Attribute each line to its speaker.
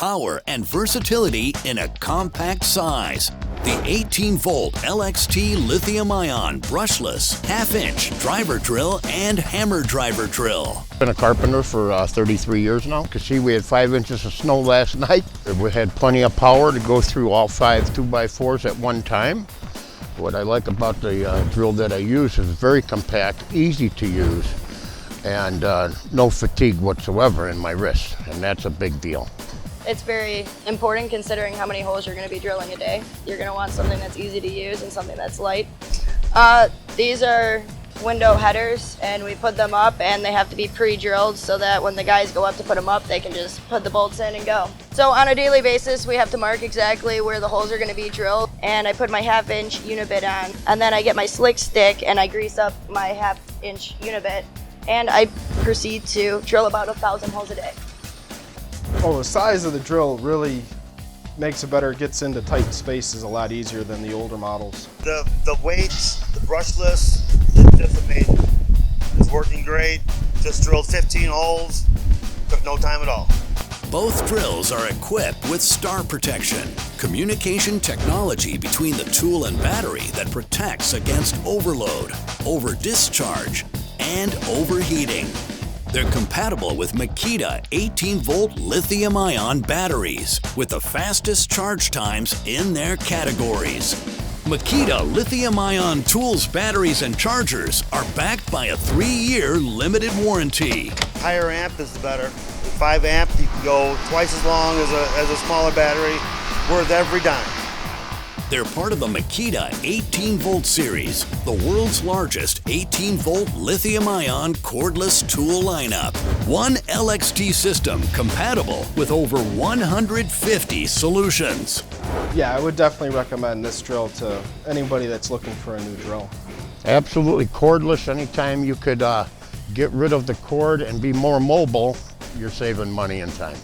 Speaker 1: power, and versatility in a compact size. The 18V LXT Lithium-Ion Brushless half-inch driver drill and hammer driver drill.
Speaker 2: Been a carpenter for 33 years now. You can see we had 5 inches of snow last night. We had plenty of power to go through all 5 2x4s at one time. What I like about the drill that I use is very compact, easy to use, and no fatigue whatsoever in my wrist, and that's a big deal.
Speaker 3: It's very important considering how many holes you're going to be drilling a day. You're going to want something that's easy to use and something that's light. These are window headers, and we put them up and they have to be pre-drilled so that when the guys go up to put them up, they can just put the bolts in and go. So on a daily basis, we have to mark exactly where the holes are going to be drilled, and I put my half-inch unibit on, and then I get my slick stick and I grease up my half-inch unibit, and I proceed to drill about 1,000 holes a day.
Speaker 4: Well, the size of the drill really makes it better. It gets into tight spaces a lot easier than the older models.
Speaker 5: The weights, the brushless, is just amazing. It's working great. Just drilled 15 holes. Took no time at all.
Speaker 1: Both drills are equipped with star protection, communication technology between the tool and battery that protects against overload, over-discharge, and overheating. They're compatible with Makita 18V lithium-ion batteries with the fastest charge times in their categories. Makita lithium-ion tools, batteries, and chargers are backed by a 3-year limited warranty.
Speaker 5: Higher amp is the better. With 5 amp, you can go twice as long as a smaller battery, worth every dime.
Speaker 1: They're part of the Makita 18V series, the world's largest 18V lithium-ion cordless tool lineup. One LXT system compatible with over 150 solutions.
Speaker 4: Yeah, I would definitely recommend this drill to anybody that's looking for a new drill.
Speaker 2: Absolutely cordless. Anytime you could get rid of the cord and be more mobile, you're saving money and time.